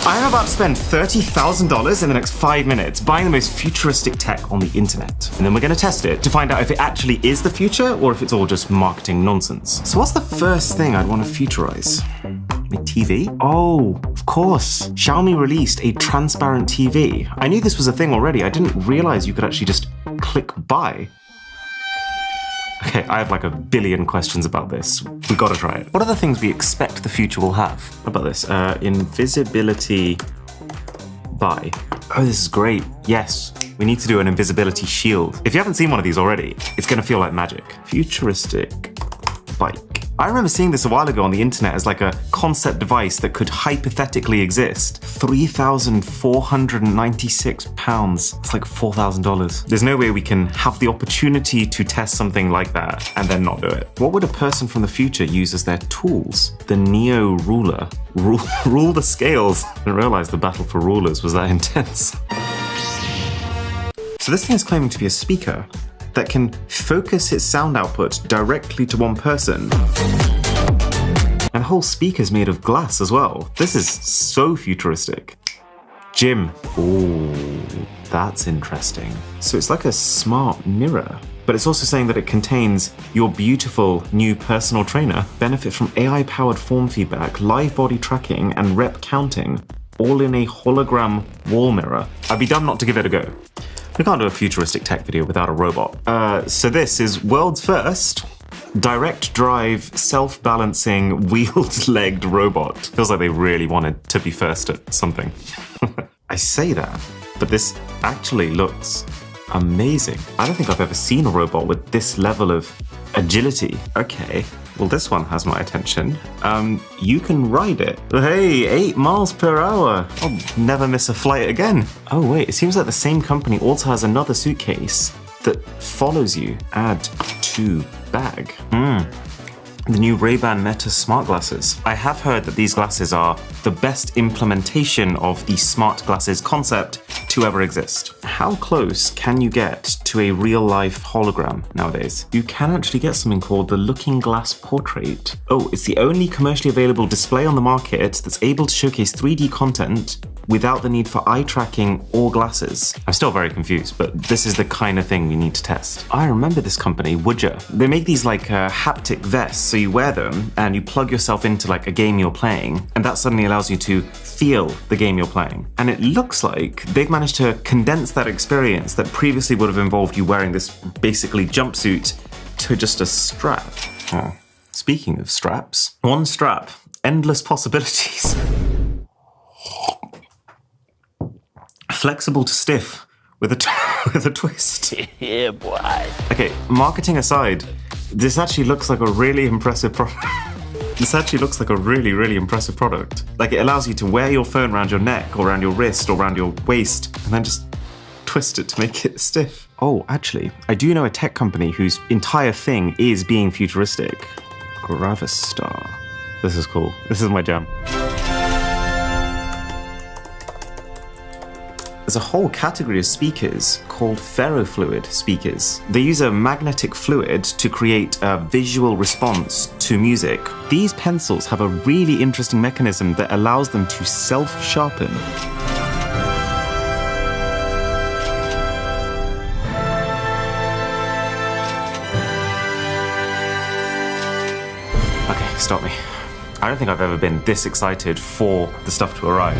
I'm about to spend $30,000 in the next 5 minutes buying the most futuristic tech on the internet. And then we're gonna test it to find out if it actually is the future or if it's all just marketing nonsense. So what's the first thing I'd want to futurize? A TV? Oh, of course. Xiaomi released a transparent TV. I knew this was a thing already. I didn't realize you could actually just click buy. Okay, I have like a billion questions about this. We gotta try it. What are the things we expect the future will have? What about this? Invisibility buy. Oh, this is great. Yes, we need to do an invisibility shield. If you haven't seen one of these already, it's gonna feel like magic. Futuristic bike. I remember seeing this a while ago on the internet as like a concept device that could hypothetically exist. £3,496. It's like $4,000. There's no way we can have the opportunity to test something like that and then not do it. What would a person from the future use as their tools? The Neo ruler. Rule the scales. I didn't realize the battle for rulers was that intense. So this thing is claiming to be a speaker that can focus its sound output directly to one person. And the whole speaker's made of glass as well. This is so futuristic. Gym. Ooh, that's interesting. So it's like a smart mirror, but it's also saying that it contains your beautiful new personal trainer. Benefit from AI-powered form feedback, live body tracking, and rep counting, all in a hologram wall mirror. I'd be dumb not to give it a go. We can't do a futuristic tech video without a robot. So this is world's first direct drive, self-balancing, wheeled-legged robot. Feels like they really wanted to be first at something. I say that, but this actually looks amazing. I don't think I've ever seen a robot with this level of agility. Okay, well this one has my attention. You can ride it. Hey, 8 miles per hour. I'll never miss a flight again. Oh wait, it seems like the same company also has another suitcase that follows you. Add to bag. The new Ray-Ban Meta smart glasses. I have heard that these glasses are the best implementation of the smart glasses concept to ever exist. How close can you get to a real-life hologram nowadays? You can actually get something called the Looking Glass Portrait. Oh, it's the only commercially available display on the market that's able to showcase 3D content without the need for eye tracking or glasses. I'm still very confused, but this is the kind of thing we need to test. I remember this company, Woodja. They make these like haptic vests, so you wear them and you plug yourself into like a game you're playing, and that suddenly allows you to feel the game you're playing. And it looks like they've managed to condense that experience that previously would have involved you wearing this basically jumpsuit to just a strap. Oh, speaking of straps, one strap, endless possibilities. Flexible to stiff with a twist. Yeah, boy. Okay, marketing aside, this actually looks like a really impressive product. This actually looks like a really, really impressive product. Like it allows you to wear your phone around your neck or around your wrist or around your waist and then just twist it to make it stiff. Oh, actually, I do know a tech company whose entire thing is being futuristic. Gravistar. This is cool. This is my jam. There's a whole category of speakers called ferrofluid speakers. They use a magnetic fluid to create a visual response to music. These pencils have a really interesting mechanism that allows them to self-sharpen. Okay, stop me. I don't think I've ever been this excited for the stuff to arrive.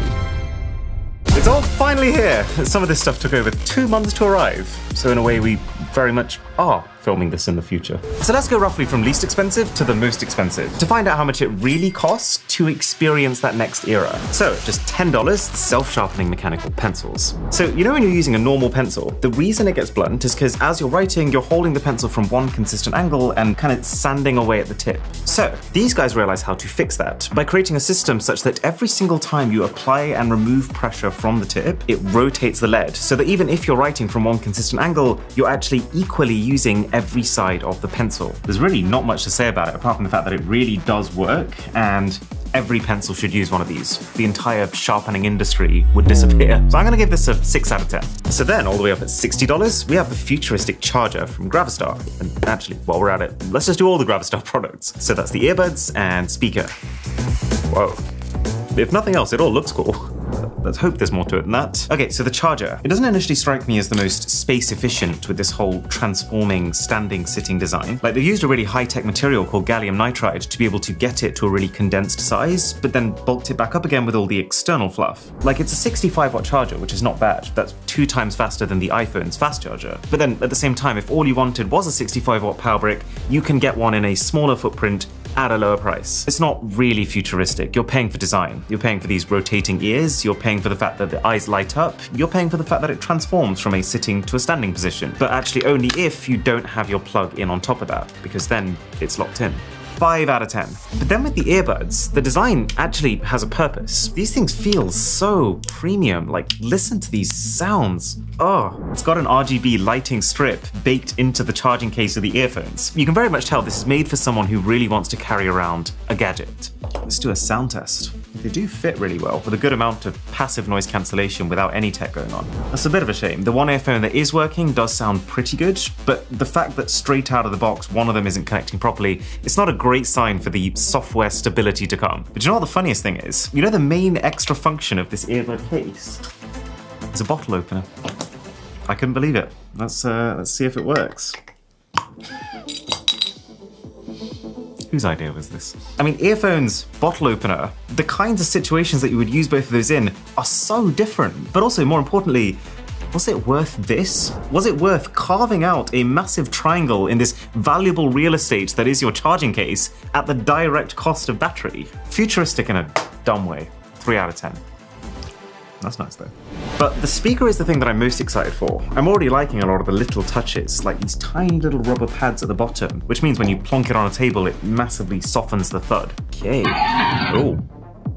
It's all finally here. Some of this stuff took over 2 months to arrive. So in a way, we very much are filming this in the future. So let's go roughly from least expensive to the most expensive to find out how much it really costs to experience that next era. So just $10, self-sharpening mechanical pencils. So you know when you're using a normal pencil, the reason it gets blunt is because as you're writing, you're holding the pencil from one consistent angle and kind of sanding away at the tip. So these guys realize how to fix that by creating a system such that every single time you apply and remove pressure from the tip, it rotates the lead so that even if you're writing from one consistent angle, you're actually equally using every side of the pencil. There's really not much to say about it apart from the fact that it really does work, and every pencil should use one of these. The entire sharpening industry would disappear. So I'm gonna give this a 6 out of 10. So then all the way up at $60, we have the futuristic charger from Gravistar. And actually, while we're at it, let's just do all the Gravistar products. So that's the earbuds and speaker. Whoa. If nothing else, it all looks cool. let's hope there's more to it than that. Okay, so the charger. It doesn't initially strike me as the most space efficient with this whole transforming standing sitting design. Like, they used a really high-tech material called gallium nitride to be able to get it to a really condensed size, but then bulked it back up again with all the external fluff. Like, it's a 65-watt charger, which is not bad. That's 2 times faster than the iPhone's fast charger. But then at the same time, if all you wanted was a 65-watt power brick, you can get one in a smaller footprint at a lower price. It's not really futuristic. You're paying for design. You're paying for these rotating ears. You're paying for the fact that the eyes light up. You're paying for the fact that it transforms from a sitting to a standing position. But actually only if you don't have your plug in on top of that, because then it's locked in. 5 out of 10. But then with the earbuds, the design actually has a purpose. These things feel so premium. Like, listen to these sounds. Oh, it's got an RGB lighting strip baked into the charging case of the earphones. You can very much tell this is made for someone who really wants to carry around a gadget. Let's do a sound test. They do fit really well, with a good amount of passive noise cancellation without any tech going on. That's a bit of a shame. The one earphone that is working does sound pretty good, but the fact that straight out of the box one of them isn't connecting properly, it's not a great sign for the software stability to come. But you know what the funniest thing is? You know the main extra function of this earbud case? It's a bottle opener. I couldn't believe it. Let's see if it works. Whose idea was this? I mean, earphones, bottle opener, the kinds of situations that you would use both of those in are so different. But also, more importantly, was it worth this? Was it worth carving out a massive triangle in this valuable real estate that is your charging case at the direct cost of battery? Futuristic in a dumb way. 3 out of 10. That's nice though. But the speaker is the thing that I'm most excited for. I'm already liking a lot of the little touches, like these tiny little rubber pads at the bottom, which means when you plonk it on a table, it massively softens the thud. Okay. Oh.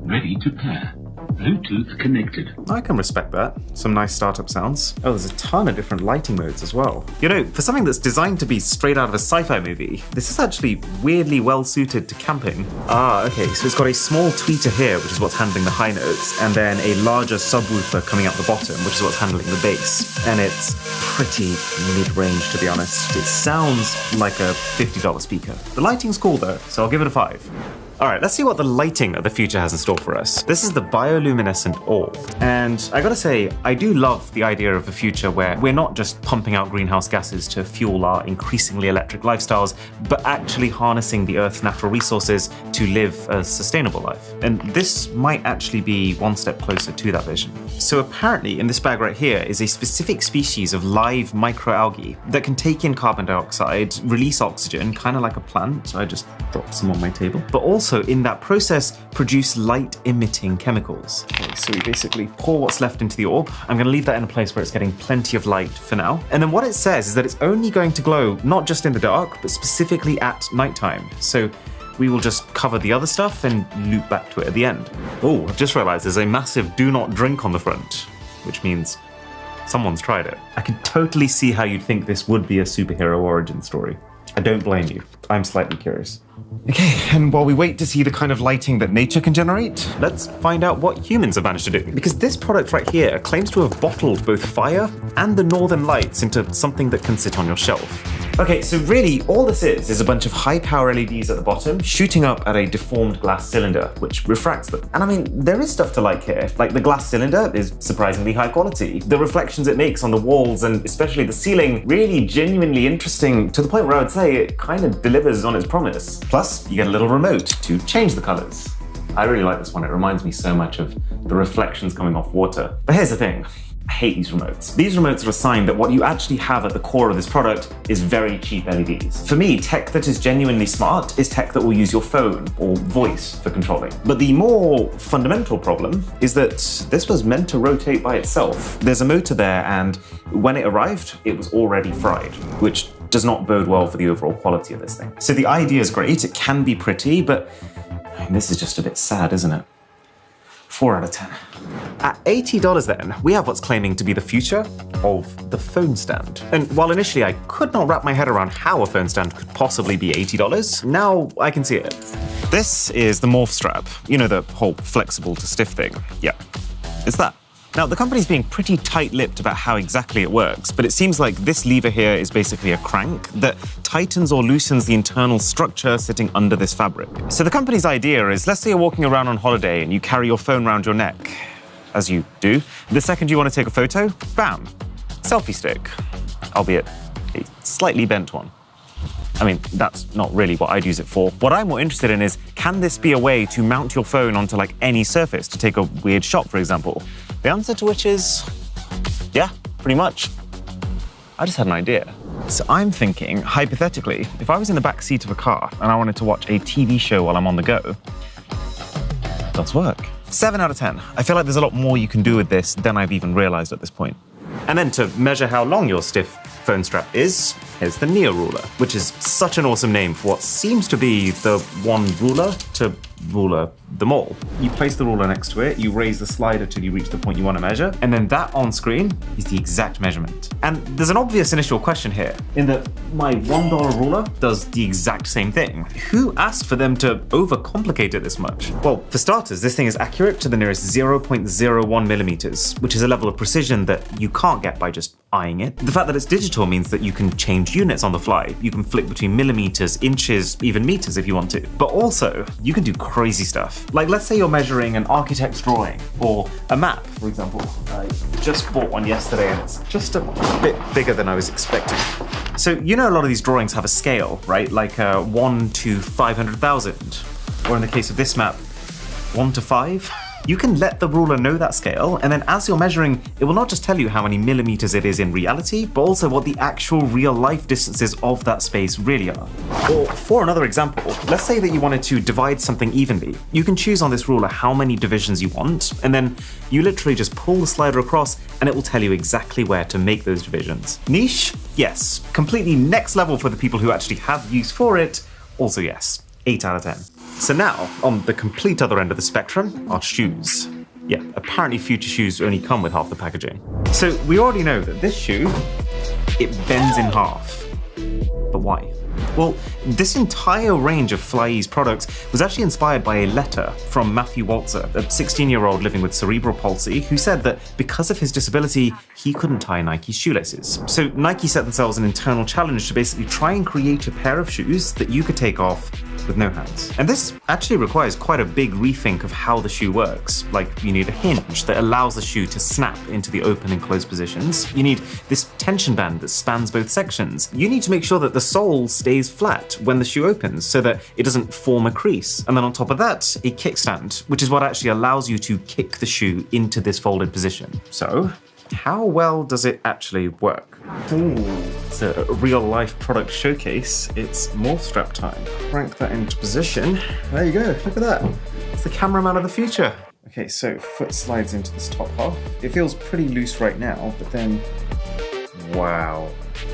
Ready to pair. Bluetooth connected. I can respect that. Some nice startup sounds. Oh, there's a ton of different lighting modes as well. You know, for something that's designed to be straight out of a sci-fi movie, this is actually weirdly well suited to camping. Ah, okay, so it's got a small tweeter here, which is what's handling the high notes, and then a larger subwoofer coming out the bottom, which is what's handling the bass. And it's pretty mid-range, to be honest. It sounds like a $50 speaker. The lighting's cool though, so I'll give it a 5. All right, let's see what the lighting of the future has in store for us. This is the bioluminescent orb. And I gotta say, I do love the idea of a future where we're not just pumping out greenhouse gases to fuel our increasingly electric lifestyles, but actually harnessing the Earth's natural resources to live a sustainable life. And this might actually be one step closer to that vision. So apparently in this bag right here is a specific species of live microalgae that can take in carbon dioxide, release oxygen, kind of like a plant. I just dropped some on my table, but also in that process produce light-emitting chemicals. Okay, so we basically pour what's left into the orb. I'm gonna leave that in a place where it's getting plenty of light for now. And then what it says is that it's only going to glow not just in the dark, but specifically at nighttime. So we will just cover the other stuff and loop back to it at the end. Oh, I've just realized there's a massive do not drink on the front, which means someone's tried it. I can totally see how you'd think this would be a superhero origin story. I don't blame you. I'm slightly curious. Okay, and while we wait to see the kind of lighting that nature can generate, let's find out what humans have managed to do. Because this product right here claims to have bottled both fire and the northern lights into something that can sit on your shelf. Okay, so really all this is a bunch of high power LEDs at the bottom shooting up at a deformed glass cylinder, which refracts them. And I mean, there is stuff to like here. Like the glass cylinder is surprisingly high quality. The reflections it makes on the walls and especially the ceiling, really genuinely interesting to the point where I would say it kind of delivers on its promise. Plus, you get a little remote to change the colors. I really like this one. It reminds me so much of the reflections coming off water. But here's the thing. I hate these remotes. These remotes are a sign that what you actually have at the core of this product is very cheap LEDs. For me, tech that is genuinely smart is tech that will use your phone or voice for controlling. But the more fundamental problem is that this was meant to rotate by itself. There's a motor there, and when it arrived, it was already fried, which does not bode well for the overall quality of this thing. So the idea is great, it can be pretty, but this is just a bit sad, isn't it? 4 out of 10. At $80 then, we have what's claiming to be the future of the phone stand. And while initially I could not wrap my head around how a phone stand could possibly be $80, now I can see it. This is the morph strap. You know, the whole flexible to stiff thing. Yeah, it's that. Now, the company's being pretty tight-lipped about how exactly it works, but it seems like this lever here is basically a crank that tightens or loosens the internal structure sitting under this fabric. So the company's idea is, let's say you're walking around on holiday and you carry your phone around your neck. as you do. The second you want to take a photo, bam, selfie stick, albeit a slightly bent one. I mean, that's not really what I'd use it for. What I'm more interested in is, can this be a way to mount your phone onto like any surface to take a weird shot, for example? The answer to which is, yeah, pretty much. I just had an idea. So I'm thinking, hypothetically, if I was in the back seat of a car and I wanted to watch a TV show while I'm on the go, it does work. 7 out of 10. I feel like there's a lot more you can do with this than I've even realized at this point. And then to measure how long your stiff phone strap is, here's the Neo Ruler, which is such an awesome name for what seems to be the one ruler to ruler them all. You place the ruler next to it, you raise the slider till you reach the point you want to measure, and then that on screen is the exact measurement. And there's an obvious initial question here, in that my $1 ruler does the exact same thing. Who asked for them to overcomplicate it this much? Well, for starters, this thing is accurate to the nearest 0.01 millimeters, which is a level of precision that you can't get by just eyeing it. The fact that it's digital means that you can change units on the fly. You can flick between millimeters, inches, even meters if you want to. But also, you can do crazy stuff. Like, let's say you're measuring an architect's drawing or a map, for example. I just bought one yesterday and it's just a bit bigger than I was expecting. So, you know, a lot of these drawings have a scale, right? Like 1 to 500,000. Or in the case of this map, 1 to 5. You can let the ruler know that scale, and then as you're measuring, it will not just tell you how many millimeters it is in reality, but also what the actual real-life distances of that space really are. Or for another example, let's say that you wanted to divide something evenly. You can choose on this ruler how many divisions you want, and then you literally just pull the slider across, and it will tell you exactly where to make those divisions. Niche? Yes. Completely next level for the people who actually have use for it? Also yes. 8 out of 10. So now, on the complete other end of the spectrum, are shoes. Yeah, apparently Future shoes only come with half the packaging. So we already know that this shoe, it bends in half. But why? Well, this entire range of Fly's products was actually inspired by a letter from Matthew Walzer, a 16-year-old living with cerebral palsy, who said that because of his disability, he couldn't tie Nike's shoelaces. So Nike set themselves an internal challenge to basically try and create a pair of shoes that you could take off with no hands. And this actually requires quite a big rethink of how the shoe works. Like, you need a hinge that allows the shoe to snap into the open and closed positions. You need this tension band that spans both sections. You need to make sure that the sole stays flat when the shoe opens so that it doesn't form a crease. And then on top of that, a kickstand, which is what actually allows you to kick the shoe into this folded position. So, how well does it actually work? Ooh, it's a real-life product showcase. It's morph strap time. Crank that into position. There you go, look at that. It's the cameraman of the future. Okay, so foot slides into this top half. It feels pretty loose right now, but then, wow.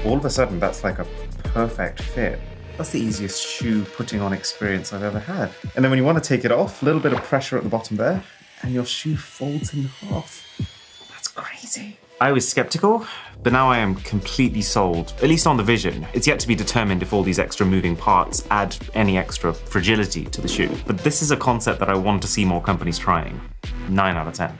All of a sudden, that's like a perfect fit. That's the easiest shoe putting on experience I've ever had. And then when you want to take it off, a little bit of pressure at the bottom there, and your shoe folds in half. That's crazy. I was skeptical, but now I am completely sold, at least on the vision. It's yet to be determined if all these extra moving parts add any extra fragility to the shoe. But this is a concept that I want to see more companies trying. 9 out of 10.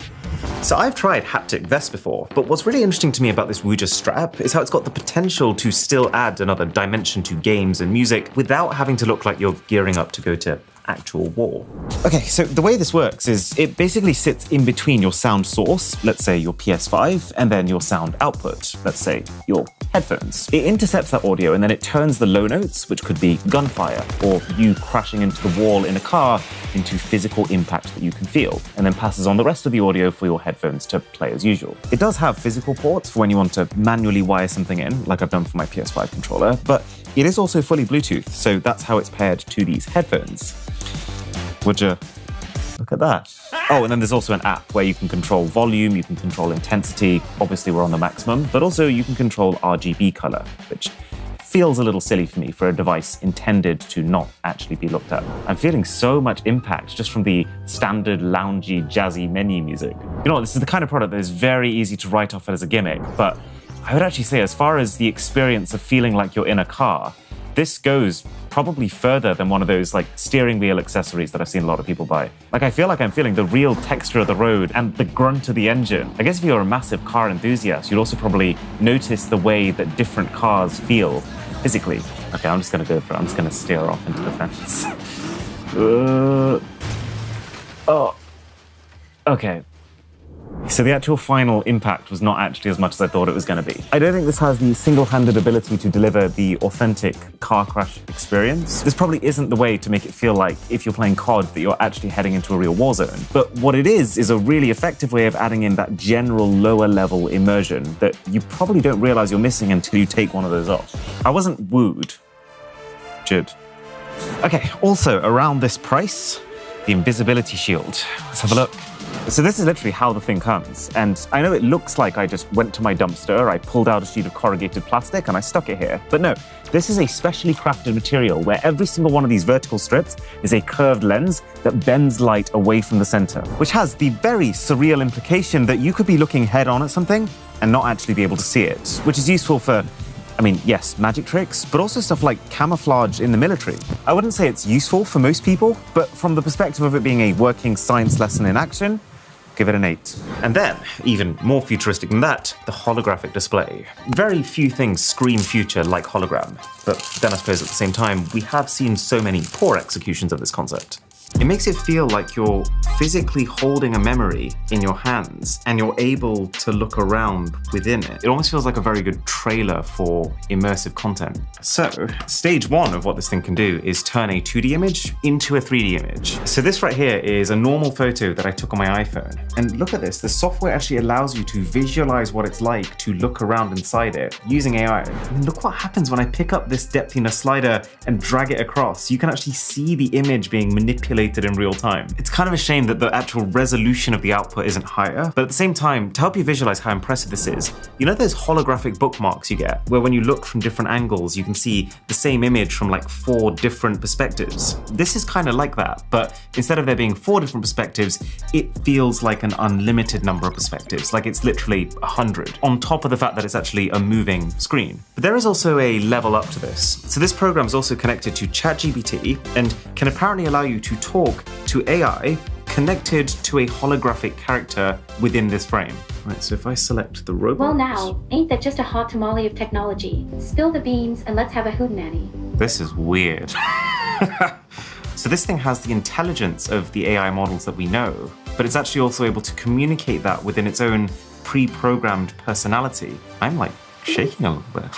So I've tried haptic vests before, but what's really interesting to me about this Wooja strap is how it's got the potential to still add another dimension to games and music without having to look like you're gearing up to go to actual war. Okay, so the way this works is it basically sits in between your sound source, let's say your PS5, and then your sound output, let's say your headphones. It intercepts that audio and then it turns the low notes, which could be gunfire or you crashing into the wall in a car, into physical impact that you can feel, and then passes on the rest of the audio for your headphones to play as usual. It does have physical ports for when you want to manually wire something in, like I've done for my PS5 controller, but it is also fully Bluetooth, so that's how it's paired to these headphones. Would you look at that? Oh, and then there's also an app where you can control volume, you can control intensity. Obviously, we're on the maximum, but also you can control RGB color, which feels a little silly for me for a device intended to not actually be looked at. I'm feeling so much impact just from the standard loungy, jazzy menu music. You know what, this is the kind of product that is very easy to write off as a gimmick, but I would actually say as far as the experience of feeling like you're in a car, this goes probably further than one of those like steering wheel accessories that I've seen a lot of people buy. Like I feel like I'm feeling the real texture of the road and the grunt of the engine. I guess if you're a massive car enthusiast, you'd also probably notice the way that different cars feel physically. Okay, I'm just gonna go for it. I'm just gonna steer off into the fence. Oh. Okay. So the actual final impact was not actually as much as I thought it was going to be. I don't think this has the single-handed ability to deliver the authentic car crash experience. This probably isn't the way to make it feel like, if you're playing COD, that you're actually heading into a real war zone. But what it is a really effective way of adding in that general lower-level immersion that you probably don't realize you're missing until you take one of those off. I wasn't wooed. Jid. Okay, also around this price, the invisibility shield. Let's have a look. So this is literally how the thing comes. And I know it looks like I just went to my dumpster, I pulled out a sheet of corrugated plastic and I stuck it here. But no, this is a specially crafted material where every single one of these vertical strips is a curved lens that bends light away from the center, which has the very surreal implication that you could be looking head on at something and not actually be able to see it, which is useful for, I mean, yes, magic tricks, but also stuff like camouflage in the military. I wouldn't say it's useful for most people, but from the perspective of it being a working science lesson in action, give it an 8. And then, even more futuristic than that, the holographic display. Very few things scream future like hologram, but then I suppose at the same time, we have seen so many poor executions of this concept. It makes it feel like you're physically holding a memory in your hands and you're able to look around within it. It almost feels like a very good trailer for immersive content. So, stage 1 of what this thing can do is turn a 2D image into a 3D image. So this right here is a normal photo that I took on my iPhone. And look at this, the software actually allows you to visualize what it's like to look around inside it using AI. And look what happens when I pick up this depthiness slider and drag it across. You can actually see the image being manipulated in real time. It's kind of a shame that the actual resolution of the output isn't higher, but at the same time, to help you visualize how impressive this is, you know those holographic bookmarks you get, where when you look from different angles, you can see the same image from like 4 different perspectives? This is kind of like that, but instead of there being 4 different perspectives, it feels like an unlimited number of perspectives, like it's literally 100, on top of the fact that it's actually a moving screen. But there is also a level up to this. So this program is also connected to ChatGPT and can apparently allow you to talk to AI connected to a holographic character within this frame. Right, so if I select the robot... Well now, ain't that just a hot tamale of technology? Spill the beans and let's have a hootenanny. This is weird. So this thing has the intelligence of the AI models that we know, but it's actually also able to communicate that within its own pre-programmed personality. I'm like shaking a little bit.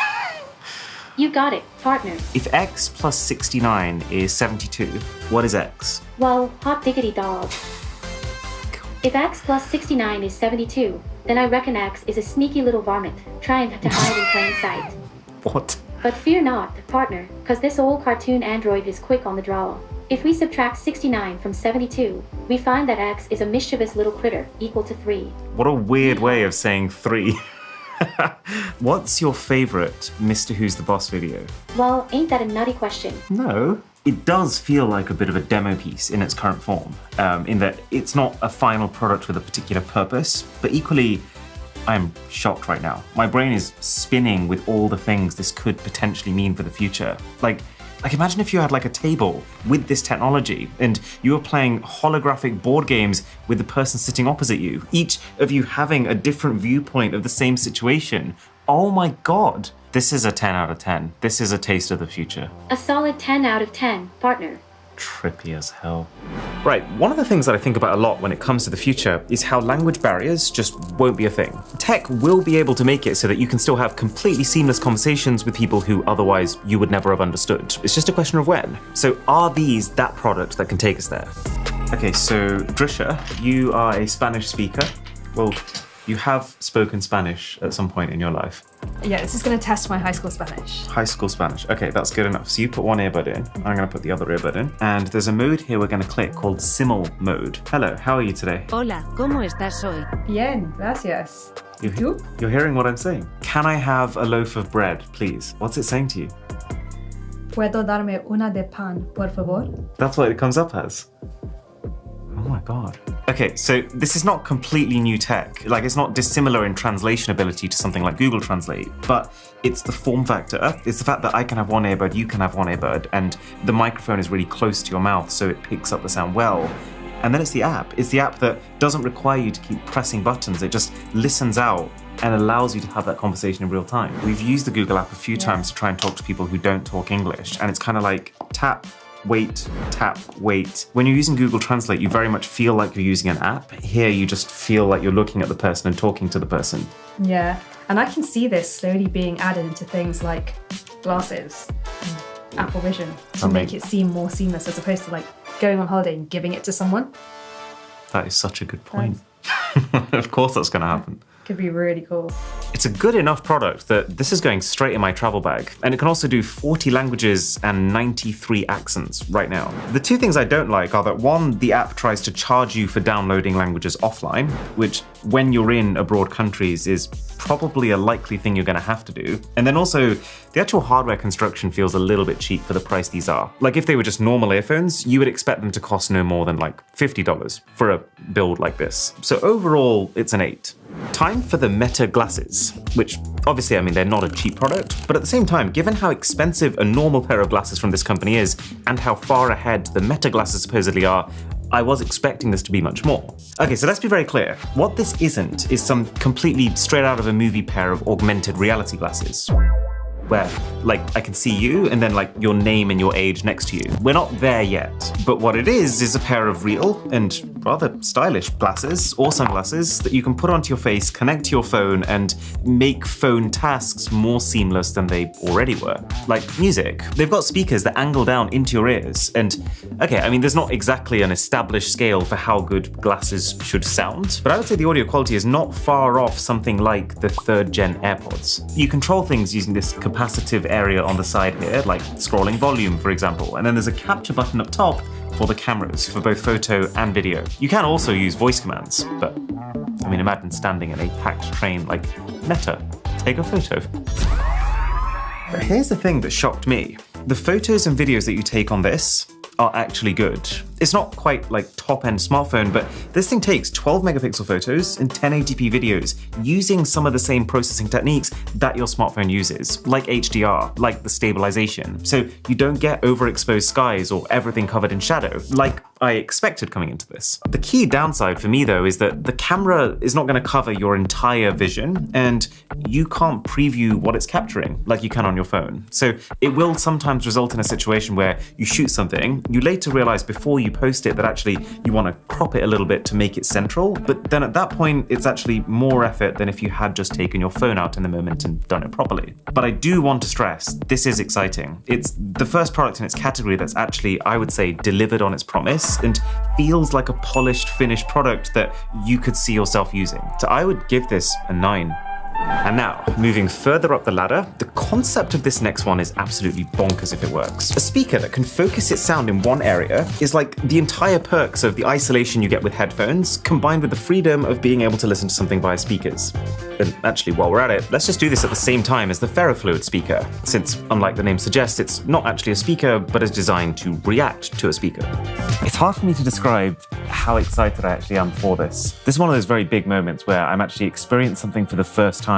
You got it, partner. If x plus 69 is 72, what is x? Well, hot diggity dog. If x plus 69 is 72, then I reckon x is a sneaky little varmint, trying to hide in plain sight. What? But fear not, partner, cause this old cartoon android is quick on the draw. If we subtract 69 from 72, we find that x is a mischievous little critter, equal to 3. What a weird way of saying 3. What's your favorite Mr. Who's the Boss video? Well, ain't that a nutty question? No. It does feel like a bit of a demo piece in its current form, in that it's not a final product with a particular purpose, but equally, I'm shocked right now. My brain is spinning with all the things this could potentially mean for the future. Like imagine if you had like a table with this technology and you were playing holographic board games with the person sitting opposite you, each of you having a different viewpoint of the same situation. Oh my God. This is a 10 out of 10. This is a taste of the future. A solid 10 out of 10, partner. Trippy as hell. Right, one of the things that I think about a lot when it comes to the future is how language barriers just won't be a thing. Tech will be able to make it so that you can still have completely seamless conversations with people who otherwise you would never have understood. It's just a question of when. So are these that product that can take us there? Okay, so Drisha, you are a Spanish speaker. Well, you have spoken Spanish at some point in your life. Yeah, this is going to test my high school Spanish. High school Spanish. Okay, that's good enough. So you put one earbud in. I'm going to put the other earbud in. And there's a mode here we're going to click called Simul mode. Hello, how are you today? Hola, ¿cómo estás hoy? Bien, gracias. You're hearing what I'm saying. Can I have a loaf of bread, please? What's it saying to you? ¿Puedo darme una de pan, por favor? That's what it comes up as. Oh my God. Okay, so this is not completely new tech. Like, it's not dissimilar in translation ability to something like Google Translate, but it's the form factor. It's the fact that I can have one earbud, you can have one earbud, and the microphone is really close to your mouth, so it picks up the sound well. And then it's the app. It's the app that doesn't require you to keep pressing buttons. It just listens out and allows you to have that conversation in real time. We've used the Google app a few times to try and talk to people who don't talk English, and it's kind of like tap, wait, tap, wait. When you're using Google Translate, you very much feel like you're using an app. Here, you just feel like you're looking at the person and talking to the person. Yeah, and I can see this slowly being added into things like glasses, Apple Vision, to make it seem more seamless as opposed to like going on holiday and giving it to someone. That is such a good point. Of course that's going to happen. Could be really cool. It's a good enough product that this is going straight in my travel bag. And it can also do 40 languages and 93 accents right now. The two things I don't like are that one, the app tries to charge you for downloading languages offline, which when you're in abroad countries is probably a likely thing you're going to have to do. And then also, the actual hardware construction feels a little bit cheap for the price these are. Like if they were just normal earphones, you would expect them to cost no more than like $50 for a build like this. So overall, it's an 8. Time for the Meta glasses, which obviously, I mean, they're not a cheap product, but at the same time, given how expensive a normal pair of glasses from this company is and how far ahead the Meta glasses supposedly are, I was expecting this to be much more. Okay, so let's be very clear. What this isn't is some completely straight out of a movie pair of augmented reality glasses, where like I can see you and then like your name and your age next to you. We're not there yet, but what it is a pair of real and rather stylish glasses or sunglasses that you can put onto your face, connect to your phone, and make phone tasks more seamless than they already were. Like music. They've got speakers that angle down into your ears, and okay, I mean, there's not exactly an established scale for how good glasses should sound, but I would say the audio quality is not far off something like the 3rd gen AirPods. You control things using this capacitive area on the side here, like scrolling volume, for example, and then there's a capture button up top for the cameras, for both photo and video. You can also use voice commands, but I mean, imagine standing in a packed train like, Meta, take a photo. But here's the thing that shocked me. The photos and videos that you take on this are actually good. It's not quite like top-end smartphone, but this thing takes 12 megapixel photos and 1080p videos using some of the same processing techniques that your smartphone uses, like HDR, like the stabilization. So you don't get overexposed skies or everything covered in shadow, like I expected coming into this. The key downside for me though is that the camera is not going to cover your entire vision, and you can't preview what it's capturing like you can on your phone. So it will sometimes result in a situation where you shoot something, you later realize before you post it that actually you want to crop it a little bit to make it central, but then at that point it's actually more effort than if you had just taken your phone out in the moment and done it properly. But I do want to stress, this is exciting. It's the first product in its category that's actually, I would say, delivered on its promise and feels like a polished, finished product that you could see yourself using. So I would give this a 9. And now, moving further up the ladder, the concept of this next one is absolutely bonkers if it works. A speaker that can focus its sound in one area is like the entire perks of the isolation you get with headphones, combined with the freedom of being able to listen to something via speakers. And actually, while we're at it, let's just do this at the same time as the ferrofluid speaker, since unlike the name suggests, it's not actually a speaker, but is designed to react to a speaker. It's hard for me to describe how excited I actually am for this. This is one of those very big moments where I'm actually experiencing something for the first time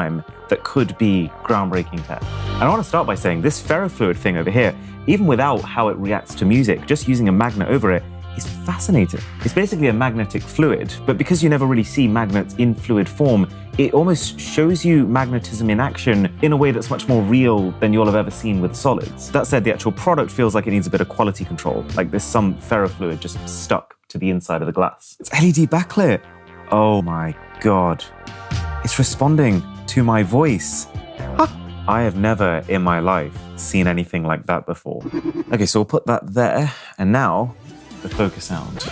that could be groundbreaking tech. And I want to start by saying this ferrofluid thing over here, even without how it reacts to music, just using a magnet over it, is fascinating. It's basically a magnetic fluid, but because you never really see magnets in fluid form, it almost shows you magnetism in action in a way that's much more real than you'll have ever seen with solids. That said, the actual product feels like it needs a bit of quality control, like there's some ferrofluid just stuck to the inside of the glass. It's LED backlit. Oh my God. It's responding to my voice. I have never in my life seen anything like that before. Okay, so we'll put that there, and now the focus sound.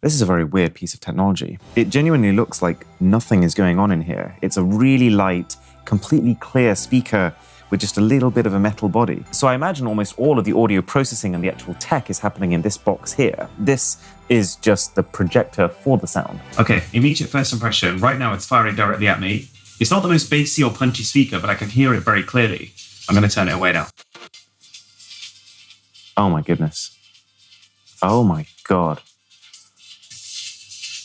This is a very weird piece of technology. It genuinely looks like nothing is going on in here. It's a really light, completely clear speaker with just a little bit of a metal body. So I imagine almost all of the audio processing and the actual tech is happening in this box here. This is just the projector for the sound. Okay, immediate first impression. Right now it's firing directly at me. It's not the most bassy or punchy speaker, but I can hear it very clearly. I'm going to turn it away now. Oh my goodness. Oh my God.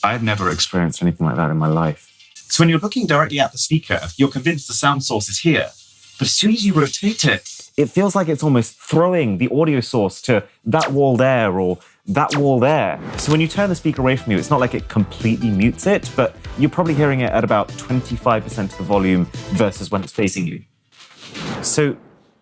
I've never experienced anything like that in my life. So when you're looking directly at the speaker, you're convinced the sound source is here. But as soon as you rotate it, it feels like it's almost throwing the audio source to that wall there or that wall there. So when you turn the speaker away from you, it's not like it completely mutes it, but you're probably hearing it at about 25% of the volume versus when it's facing you. So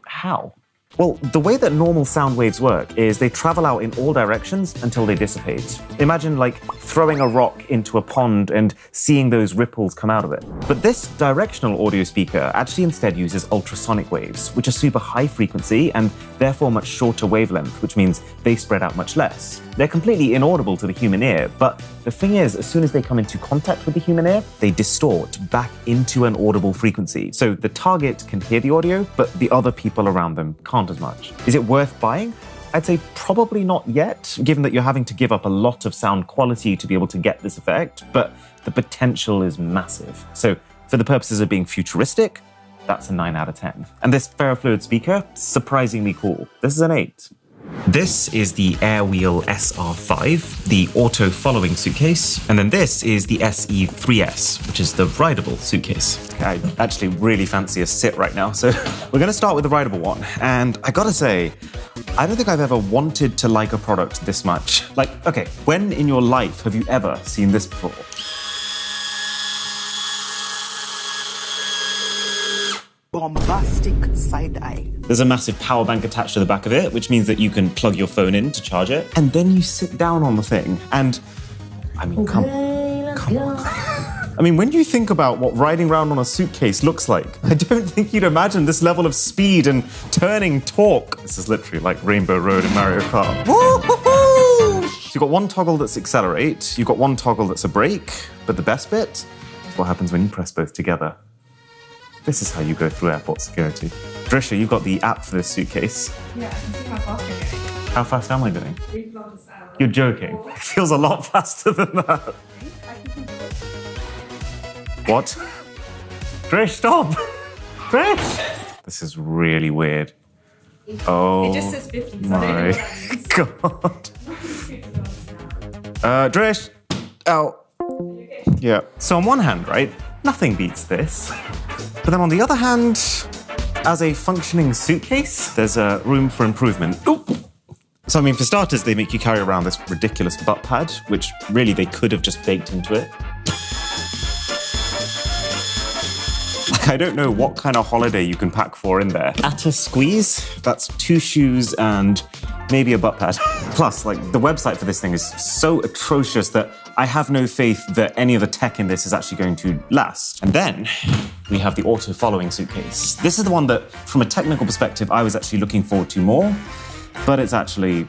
how? Well, the way that normal sound waves work is they travel out in all directions until they dissipate. Imagine like throwing a rock into a pond and seeing those ripples come out of it. But this directional audio speaker actually instead uses ultrasonic waves, which are super high frequency and therefore much shorter wavelength, which means they spread out much less. They're completely inaudible to the human ear, but the thing is, as soon as they come into contact with the human ear, they distort back into an audible frequency. So the target can hear the audio, but the other people around them can't as much. Is it worth buying? I'd say probably not yet, given that you're having to give up a lot of sound quality to be able to get this effect, but the potential is massive. So for the purposes of being futuristic, that's a 9 out of 10. And this ferrofluid speaker, surprisingly cool. This is an 8. This is the Airwheel SR5, the auto-following suitcase, and then this is the SE3S, which is the rideable suitcase. I actually really fancy a sit right now, so we're going to start with the rideable one. And I gotta say, I don't think I've ever wanted to like a product this much. Like, okay, when in your life have you ever seen this before? Bombastic side eye. There's a massive power bank attached to the back of it, which means that you can plug your phone in to charge it. And then you sit down on the thing. And I mean, come on. I mean, when you think about what riding around on a suitcase looks like, I don't think you'd imagine this level of speed and turning torque. This is literally like Rainbow Road in Mario Kart. Woo-hoo-hoo! So you've got one toggle that's accelerate, you've got one toggle that's a brake, but the best bit is what happens when you press both together. This is how you go through airport security. Drisha, you've got the app for this suitcase. Yeah, I can see how fast you're going. How fast am I doing? 3 kilometers an hour. You're joking. It feels a lot faster than that. What? Drish, stop! Drish! This is really weird. Oh, It just says 50. So my God. Drish! Ow. Yeah. So on one hand, right, nothing beats this. But then on the other hand, as a functioning suitcase, there's room for improvement. Oop. So I mean, for starters, they make you carry around this ridiculous butt pad, which really they could have just baked into it. Like, I don't know what kind of holiday you can pack 4 in there. At a squeeze, that's 2 shoes and maybe a butt pad. Plus, like, the website for this thing is so atrocious that I have no faith that any of the tech in this is actually going to last. And then we have the auto-following suitcase. This is the one that, from a technical perspective, I was actually looking forward to more, but it's actually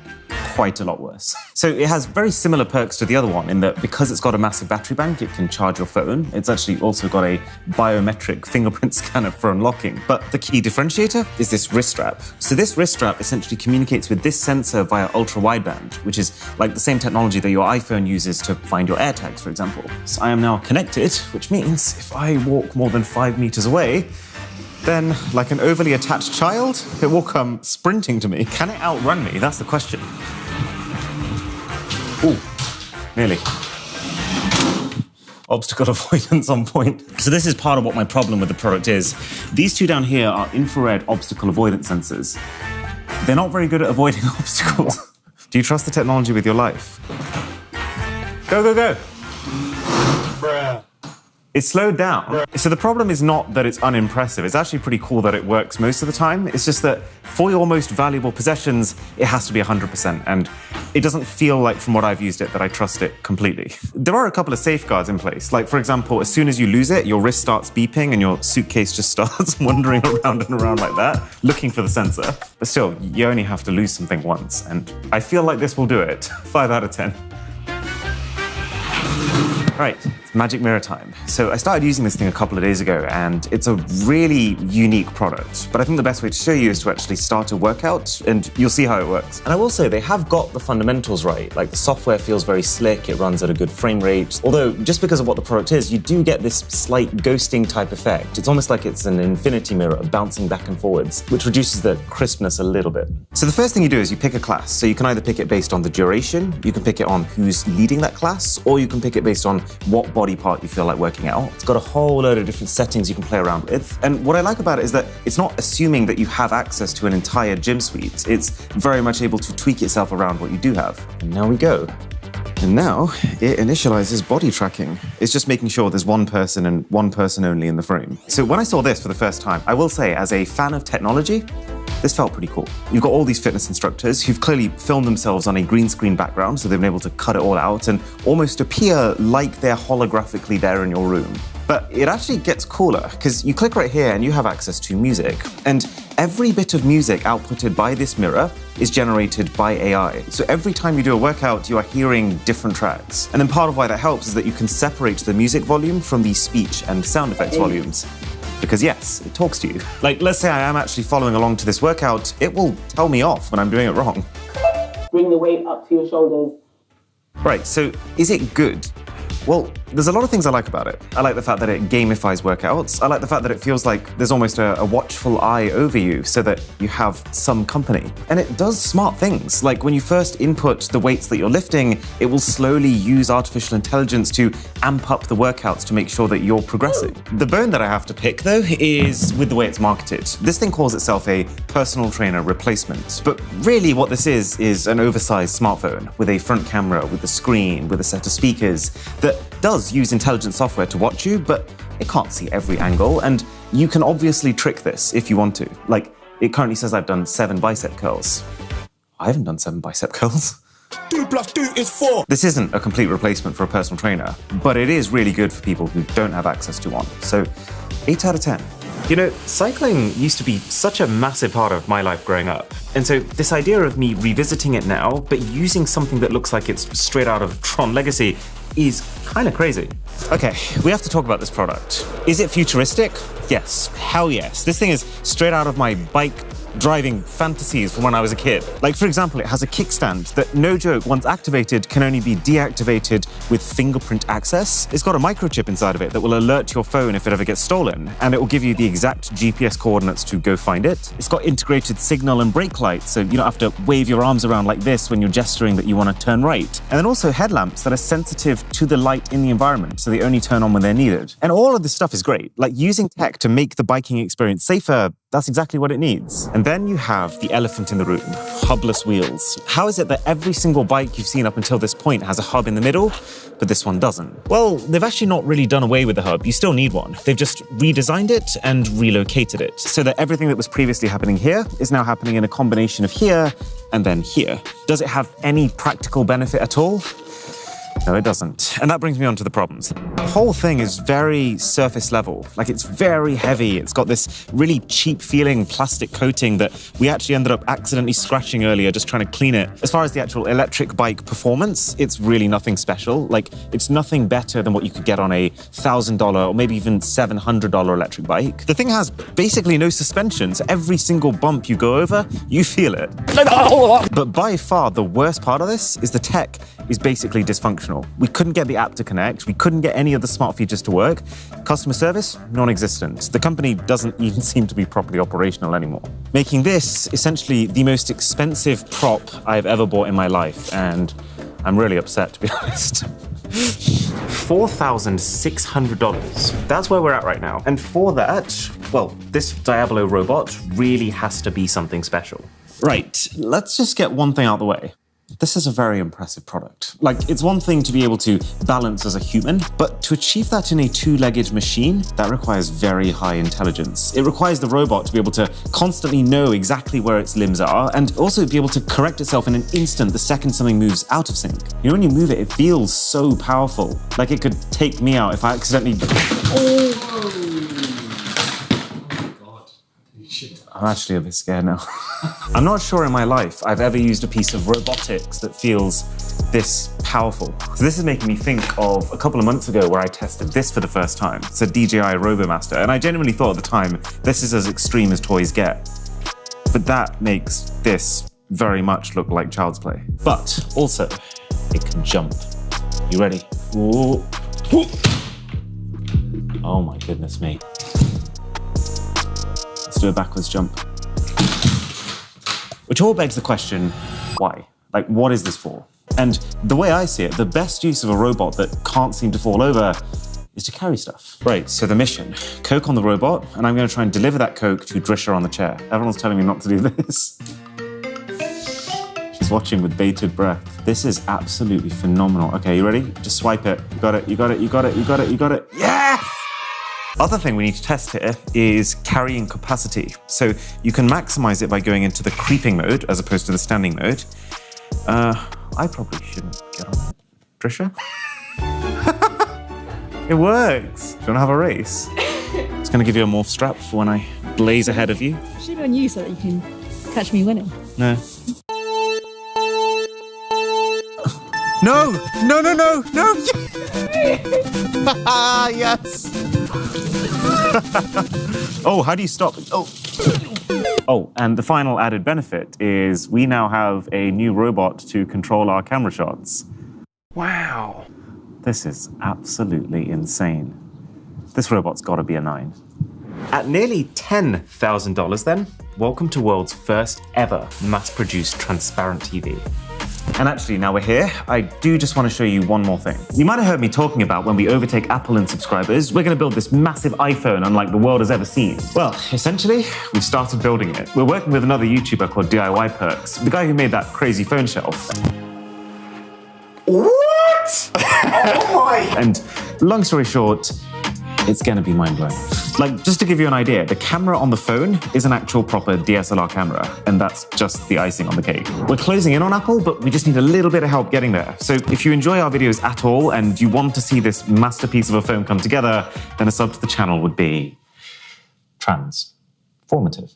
quite a lot worse. So it has very similar perks to the other one in that because it's got a massive battery bank, it can charge your phone. It's actually also got a biometric fingerprint scanner for unlocking. But the key differentiator is this wrist strap. So this wrist strap essentially communicates with this sensor via ultra-wideband, which is like the same technology that your iPhone uses to find your AirTags, for example. So I am now connected, which means if I walk more than 5 meters away, then, like an overly attached child, it will come sprinting to me. Can it outrun me? That's the question. Ooh, nearly. Obstacle avoidance on point. So this is part of what my problem with the product is. These two down here are infrared obstacle avoidance sensors. They're not very good at avoiding obstacles. Do you trust the technology with your life? Go, go, go. Bruh. It's slowed down. So the problem is not that it's unimpressive. It's actually pretty cool that it works most of the time. It's just that for your most valuable possessions, it has to be 100%. And it doesn't feel like, from what I've used it, that I trust it completely. There are a couple of safeguards in place. Like, for example, as soon as you lose it, your wrist starts beeping and your suitcase just starts wandering around and around like that, looking for the sensor. But still, you only have to lose something once. And I feel like this will do it. 5 out of 10. Right, it's magic mirror time. So I started using this thing a couple of days ago, and it's a really unique product. But I think the best way to show you is to actually start a workout, and you'll see how it works. And I will say, they have got the fundamentals right. Like, the software feels very slick, it runs at a good frame rate. Although, just because of what the product is, you do get this slight ghosting type effect. It's almost like it's an infinity mirror bouncing back and forwards, which reduces the crispness a little bit. So the first thing you do is you pick a class. So you can either pick it based on the duration, you can pick it on who's leading that class, or you can pick it based on what body part you feel like working out. It's got a whole load of different settings you can play around with. And what I like about it is that it's not assuming that you have access to an entire gym suite. It's very much able to tweak itself around what you do have. And now we go. And now it initializes body tracking. It's just making sure there's one person and one person only in the frame. So when I saw this for the first time, I will say, as a fan of technology, This felt pretty cool. You've got all these fitness instructors who've clearly filmed themselves on a green screen background, so they've been able to cut it all out and almost appear like they're holographically there in your room. But it actually gets cooler, because you click right here and you have access to music. And every bit of music outputted by this mirror is generated by AI. So every time you do a workout, you are hearing different tracks. And then part of why that helps is that you can separate the music volume from the speech and sound effects volumes. Because yes, it talks to you. Like, let's say I am actually following along to this workout, it will tell me off when I'm doing it wrong. Bring the weight up to your shoulders. Right, so is it good? Well, there's a lot of things I like about it. I like the fact that it gamifies workouts. I like the fact that it feels like there's almost a watchful eye over you so that you have some company. And it does smart things. Like when you first input the weights that you're lifting, it will slowly use artificial intelligence to amp up the workouts to make sure that you're progressing. The bone that I have to pick, though, is with the way it's marketed. This thing calls itself a personal trainer replacement. But really what this is an oversized smartphone with a front camera, with a screen, with a set of speakers that does use intelligent software to watch you, but it can't see every angle, and you can obviously trick this if you want to. Like, it currently says I've done 7 bicep curls. I haven't done 7 bicep curls. 2 + 2 is 4. This isn't a complete replacement for a personal trainer, but it is really good for people who don't have access to one. So, 8 out of 10. You know, cycling used to be such a massive part of my life growing up. And so this idea of me revisiting it now, but using something that looks like it's straight out of Tron Legacy is kind of crazy. Okay, we have to talk about this product. Is it futuristic? Yes, hell yes. This thing is straight out of my bike driving fantasies from when I was a kid. Like, for example, it has a kickstand that, no joke, once activated, can only be deactivated with fingerprint access. It's got a microchip inside of it that will alert your phone if it ever gets stolen, and it will give you the exact GPS coordinates to go find it. It's got integrated signal and brake lights, so you don't have to wave your arms around like this when you're gesturing that you want to turn right. And then also headlamps that are sensitive to the light in the environment, so they only turn on when they're needed. And all of this stuff is great. Like, using tech to make the biking experience safer, that's exactly what it needs. And then you have the elephant in the room, hubless wheels. How is it that every single bike you've seen up until this point has a hub in the middle, but this one doesn't? Well, they've actually not really done away with the hub. You still need one. They've just redesigned it and relocated it so that everything that was previously happening here is now happening in a combination of here and then here. Does it have any practical benefit at all? No, it doesn't. And that brings me on to the problems. The whole thing is very surface level. Like, it's very heavy. It's got this really cheap feeling plastic coating that we actually ended up accidentally scratching earlier just trying to clean it. As far as the actual electric bike performance, it's really nothing special. Like, it's nothing better than what you could get on a $1,000 or maybe even $700 electric bike. The thing has basically no suspension, so every single bump you go over, you feel it. But by far, the worst part of this is the tech is basically dysfunctional. We couldn't get the app to connect. We couldn't get any of the smart features to work. Customer service, non-existent. The company doesn't even seem to be properly operational anymore. Making this essentially the most expensive prop I've ever bought in my life, and I'm really upset, to be honest. $4,600. That's where we're at right now. And for that, well, this Diablo robot really has to be something special. Right, let's just get one thing out of the way. This is a very impressive product. Like, it's one thing to be able to balance as a human, but to achieve that in a two-legged machine, that requires very high intelligence. It requires the robot to be able to constantly know exactly where its limbs are, and also be able to correct itself in an instant the second something moves out of sync. You know, when you move it, it feels so powerful. Like, it could take me out if I accidentally... I'm actually a bit scared now. I'm not sure in my life I've ever used a piece of robotics that feels this powerful. So this is making me think of a couple of months ago where I tested this for the first time. It's a DJI RoboMaster, and I genuinely thought at the time, this is as extreme as toys get. But that makes this very much look like child's play. But also, it can jump. You ready? Ooh. Oh my goodness me. Let's do a backwards jump. Which all begs the question, why? Like, what is this for? And the way I see it, the best use of a robot that can't seem to fall over is to carry stuff. Right, so the mission. Coke on the robot, and I'm going to try and deliver that Coke to Drisha on the chair. Everyone's telling me not to do this. She's watching with bated breath. This is absolutely phenomenal. Okay, you ready? Just swipe it. You got it, you got it, you got it, you got it, you got it. Yes! Other thing we need to test here is carrying capacity. So you can maximize it by going into the creeping mode as opposed to the standing mode. I probably shouldn't get on it. Trisha? It works. Do you want to have a race? It's going to give you a morph strap for when I blaze ahead of you. It should be on you so that you can catch me winning. No. No! No, no, no, no! Yes! Oh, how do you stop? Oh. Oh, and the final added benefit is we now have a new robot to control our camera shots. Wow. This is absolutely insane. This robot's got to be a 9. At nearly $10,000 then, welcome to world's first ever mass-produced transparent TV. And actually, now we're here, I do just want to show you one more thing. You might have heard me talking about when we overtake Apple in subscribers, we're going to build this massive iPhone unlike the world has ever seen. Well, essentially, we've started building it. We're working with another YouTuber called DIY Perks, the guy who made that crazy phone shelf. What? Oh my! And long story short, it's going to be mind-blowing. Like, just to give you an idea, the camera on the phone is an actual proper DSLR camera, and that's just the icing on the cake. We're closing in on Apple, but we just need a little bit of help getting there. So if you enjoy our videos at all, and you want to see this masterpiece of a phone come together, then a sub to the channel would be transformative.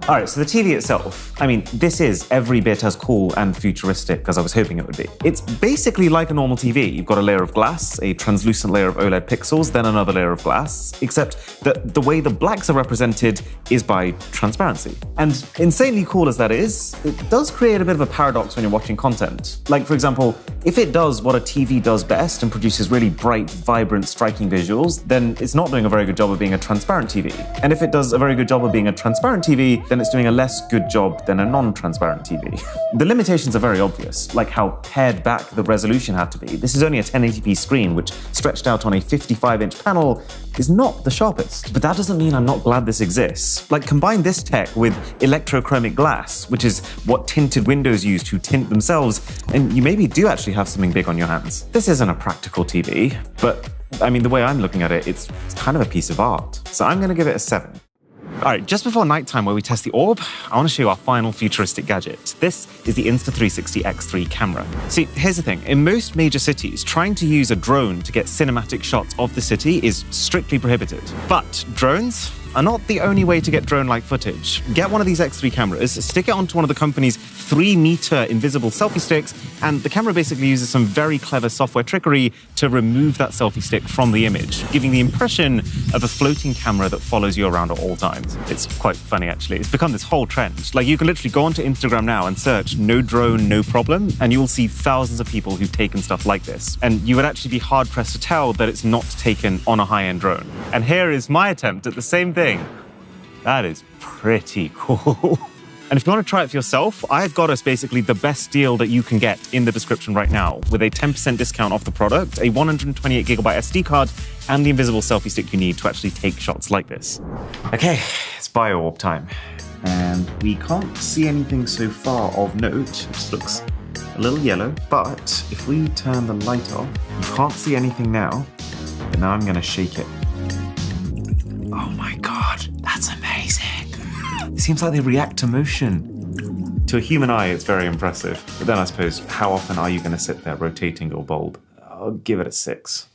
All right, so the TV itself, I mean, this is every bit as cool and futuristic as I was hoping it would be. It's basically like a normal TV. You've got a layer of glass, a translucent layer of OLED pixels, then another layer of glass, except that the way the blacks are represented is by transparency. And insanely cool as that is, it does create a bit of a paradox when you're watching content. Like, for example, if it does what a TV does best and produces really bright, vibrant, striking visuals, then it's not doing a very good job of being a transparent TV. And if it does a very good job of being a transparent TV, then it's doing a less good job than a non-transparent TV. The limitations are very obvious, like how pared back the resolution had to be. This is only a 1080p screen, which stretched out on a 55-inch panel is not the sharpest. But that doesn't mean I'm not glad this exists. Like, combine this tech with electrochromic glass, which is what tinted windows use to tint themselves, and you maybe do actually have something big on your hands. This isn't a practical TV, but I mean, the way I'm looking at it, it's kind of a piece of art. So I'm gonna give it a 7. All right, just before nighttime where we test the orb, I want to show you our final futuristic gadget. This is the Insta360 X3 camera. See, here's the thing. In most major cities, trying to use a drone to get cinematic shots of the city is strictly prohibited. But drones are not the only way to get drone-like footage. Get one of these X3 cameras, stick it onto one of the company's 3-meter invisible selfie sticks, and the camera basically uses some very clever software trickery to remove that selfie stick from the image, giving the impression of a floating camera that follows you around at all times. It's quite funny, actually. It's become this whole trend. Like, you can literally go onto Instagram now and search "no drone, no problem," and you will see thousands of people who've taken stuff like this. And you would actually be hard-pressed to tell that it's not taken on a high-end drone. And here is my attempt at the same thing. That is pretty cool. And if you want to try it for yourself, I've got us basically the best deal that you can get in the description right now, with a 10% discount off the product, a 128GB SD card, and the invisible selfie stick you need to actually take shots like this. Okay, it's bio-orb time. And we can't see anything so far of note. It just looks a little yellow, but if we turn the light off, you can't see anything now, but now I'm gonna shake it. Oh my God, that's amazing. It seems like they react to motion. To a human eye, it's very impressive. But then I suppose, how often are you going to sit there rotating your bulb? I'll give it a 6.